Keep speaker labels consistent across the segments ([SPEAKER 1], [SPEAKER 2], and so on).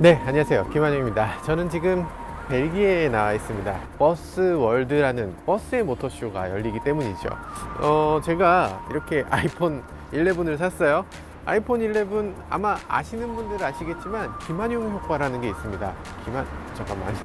[SPEAKER 1] 네, 안녕하세요. 김한영입니다. 저는 지금 벨기에에 나와 있습니다. 버스 월드라는 버스의 모터쇼가 열리기 때문이죠. 제가 이렇게 아이폰 11을 샀어요. 아이폰 11 아마 아시는 분들 아시겠지만 김한용 효과라는 게 있습니다. 잠깐만.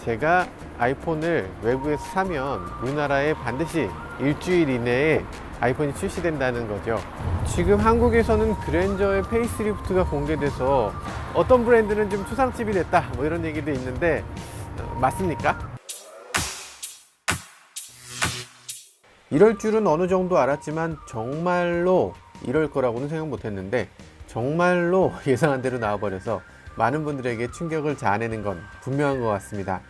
[SPEAKER 1] 제가 아이폰을 외부에서 사면 우리나라에 반드시 일주일 이내에 아이폰이 출시된다는 거죠. 지금 한국에서는 그랜저의 페이스리프트가 공개돼서 어떤 브랜드는 좀 초상집이 됐다 뭐 이런 얘기도 있는데 맞습니까? 이럴 줄은 어느 정도 알았지만 정말로 이럴 거라고는 생각 못 했는데 정말로 예상한 대로 나와버려서 많은 분들에게 충격을 자아내는 건 분명한 것 같습니다.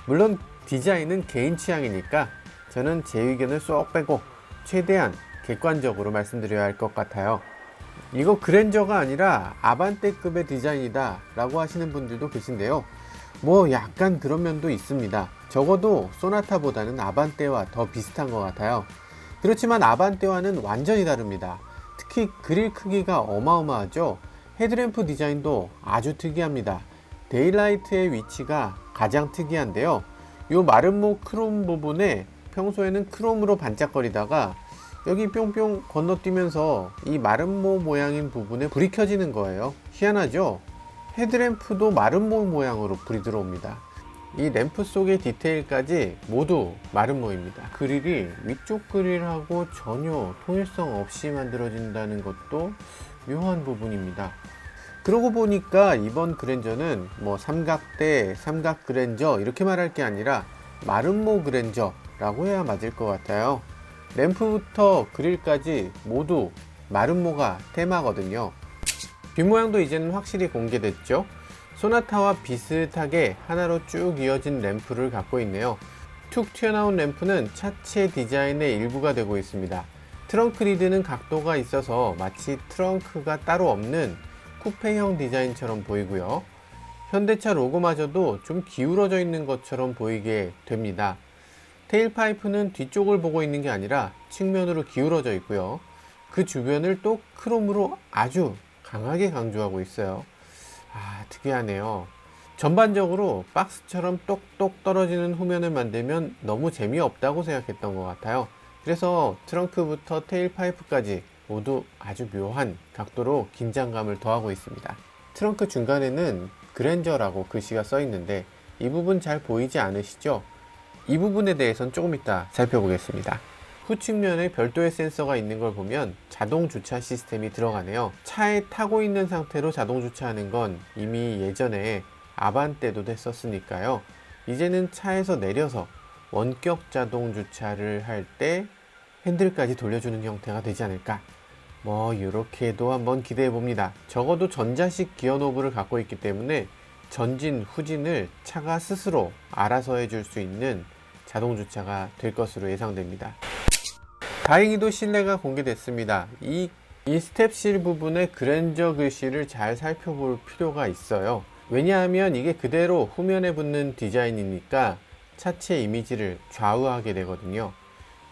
[SPEAKER 1] 물론 디자인은 개인 취향이니까 저는 제 의견을 쏙 빼고 최대한 객관적으로 말씀드려야 할 것 같아요. 이거 그랜저가 아니라 아반떼급의 디자인이다 라고 하시는 분들도 계신데요, 뭐 약간 그런 면도 있습니다. 적어도 소나타보다는 아반떼와 더 비슷한 것 같아요. 그렇지만 아반떼와는 완전히 다릅니다. 특히 그릴 크기가 어마어마하죠. 헤드램프 디자인도 아주 특이합니다. 데일라이트의 위치가 가장 특이한데요, 이 마름모 크롬 부분에 평소에는 크롬으로 반짝거리다가 여기 뿅뿅 건너뛰면서 이 마름모 모양인 부분에 불이 켜지는 거예요. 희한하죠? 헤드램프도 마름모 모양으로 불이 들어옵니다. 이 램프 속의 디테일까지 모두 마름모입니다. 그릴이 위쪽 그릴하고 전혀 통일성 없이 만들어진다는 것도 묘한 부분입니다. 그러고 보니까 이번 그랜저는 뭐 삼각대, 삼각 그랜저 이렇게 말할 게 아니라 마름모 그랜저 라고 해야 맞을 것 같아요. 램프부터 그릴까지 모두 마름모가 테마거든요. 뒷모양도 이제는 확실히 공개됐죠. 소나타와 비슷하게 하나로 쭉 이어진 램프를 갖고 있네요. 툭 튀어나온 램프는 차체 디자인의 일부가 되고 있습니다. 트렁크 리드는 각도가 있어서 마치 트렁크가 따로 없는 쿠페형 디자인처럼 보이고요. 현대차 로고마저도 좀 기울어져 있는 것처럼 보이게 됩니다. 테일파이프는 뒤쪽을 보고 있는 게 아니라 측면으로 기울어져 있고요. 그 주변을 또 크롬으로 아주 강하게 강조하고 있어요. 특이하네요. 전반적으로 박스처럼 똑똑 떨어지는 후면을 만들면 너무 재미없다고 생각했던 것 같아요. 그래서 트렁크부터 테일파이프까지 모두 아주 묘한 각도로 긴장감을 더하고 있습니다. 트렁크 중간에는 그랜저라고 글씨가 써 있는데 이 부분 잘 보이지 않으시죠? 이 부분에 대해서는 조금 이따 살펴보겠습니다. 후 측면에 별도의 센서가 있는 걸 보면 자동 주차 시스템이 들어가네요. 차에 타고 있는 상태로 자동 주차하는 건 이미 예전에 아반떼도 됐었으니까요. 이제는 차에서 내려서 원격 자동 주차를 할 때 핸들까지 돌려주는 형태가 되지 않을까, 뭐 이렇게도 한번 기대해 봅니다. 적어도 전자식 기어 노브를 갖고 있기 때문에 전진, 후진을 차가 스스로 알아서 해줄 수 있는 자동 주차가 될 것으로 예상됩니다. 다행히도 실내가 공개됐습니다. 이 스텝실 부분의 그랜저 글씨를 잘 살펴볼 필요가 있어요. 왜냐하면 이게 그대로 후면에 붙는 디자인이니까 차체 이미지를 좌우하게 되거든요.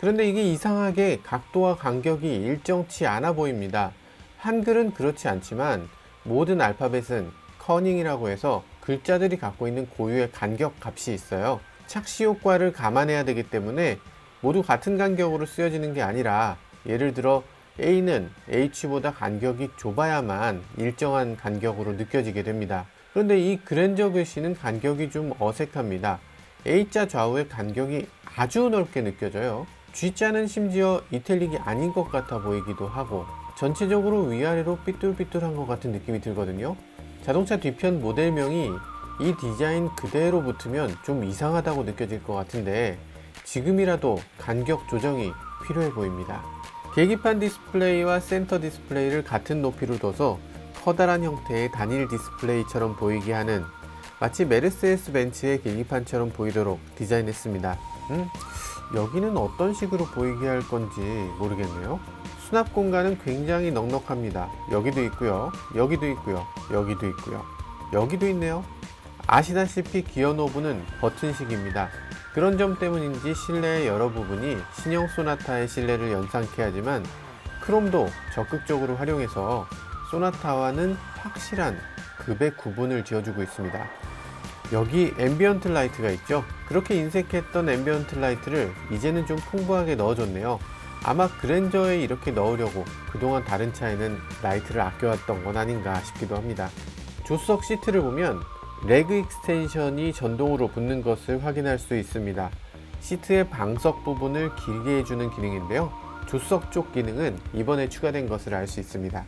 [SPEAKER 1] 그런데 이게 이상하게 각도와 간격이 일정치 않아 보입니다. 한글은 그렇지 않지만 모든 알파벳은 커닝이라고 해서 글자들이 갖고 있는 고유의 간격 값이 있어요. 착시 효과를 감안해야 되기 때문에 모두 같은 간격으로 쓰여지는 게 아니라, 예를 들어 A는 H보다 간격이 좁아야만 일정한 간격으로 느껴지게 됩니다. 그런데 이 그랜저 글씨는 간격이 좀 어색합니다. A자 좌우의 간격이 아주 넓게 느껴져요. G자는 심지어 이탈릭이 아닌 것 같아 보이기도 하고 전체적으로 위아래로 삐뚤삐뚤한 것 같은 느낌이 들거든요. 자동차 뒤편 모델명이 이 디자인 그대로 붙으면 좀 이상하다고 느껴질 것 같은데 지금이라도 간격 조정이 필요해 보입니다. 계기판 디스플레이와 센터 디스플레이를 같은 높이로 둬서 커다란 형태의 단일 디스플레이처럼 보이게 하는, 마치 메르세데스 벤츠의 계기판처럼 보이도록 디자인했습니다. 여기는 어떤 식으로 보이게 할 건지 모르겠네요. 수납 공간은 굉장히 넉넉합니다. 여기도 있고요, 여기도 있고요, 여기도 있고요, 여기도 있네요. 아시다시피 기어 노브는 버튼식입니다. 그런 점 때문인지 실내의 여러 부분이 신형 소나타의 실내를 연상케 하지만 크롬도 적극적으로 활용해서 소나타와는 확실한 급의 구분을 지어주고 있습니다. 여기 앰비언트 라이트가 있죠. 그렇게 인색했던 앰비언트 라이트를 이제는 좀 풍부하게 넣어줬네요. 아마 그랜저에 이렇게 넣으려고 그동안 다른 차에는 라이트를 아껴왔던 건 아닌가 싶기도 합니다. 조수석 시트를 보면 레그 익스텐션이 전동으로 붙는 것을 확인할 수 있습니다. 시트의 방석 부분을 길게 해주는 기능인데요. 조수석 쪽 기능은 이번에 추가된 것을 알 수 있습니다.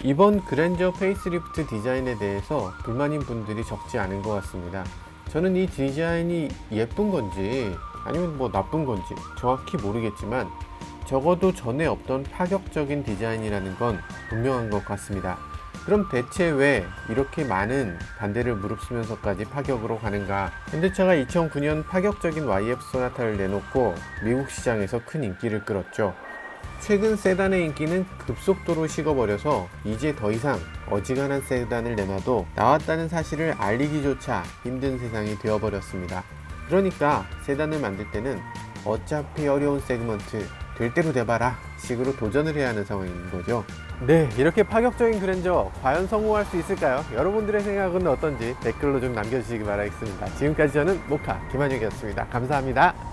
[SPEAKER 1] 이번 그랜저 페이스리프트 디자인에 대해서 불만인 분들이 적지 않은 것 같습니다. 저는 이 디자인이 예쁜 건지 아니면 뭐 나쁜 건지 정확히 모르겠지만 적어도 전에 없던 파격적인 디자인이라는 건 분명한 것 같습니다. 그럼 대체 왜 이렇게 많은 반대를 무릅쓰면서까지 파격으로 가는가? 현대차가 2009년 파격적인 YF 소나타를 내놓고 미국 시장에서 큰 인기를 끌었죠. 최근 세단의 인기는 급속도로 식어버려서 이제 더 이상 어지간한 세단을 내놔도 나왔다는 사실을 알리기조차 힘든 세상이 되어버렸습니다. 그러니까 세단을 만들 때는 어차피 어려운 세그먼트 될 대로 돼봐라 식으로 도전을 해야 하는 상황인 거죠. 네, 이렇게 파격적인 그랜저 과연 성공할 수 있을까요? 여러분들의 생각은 어떤지 댓글로 좀 남겨주시기 바라겠습니다. 지금까지 저는 모카 김한혁이었습니다. 감사합니다.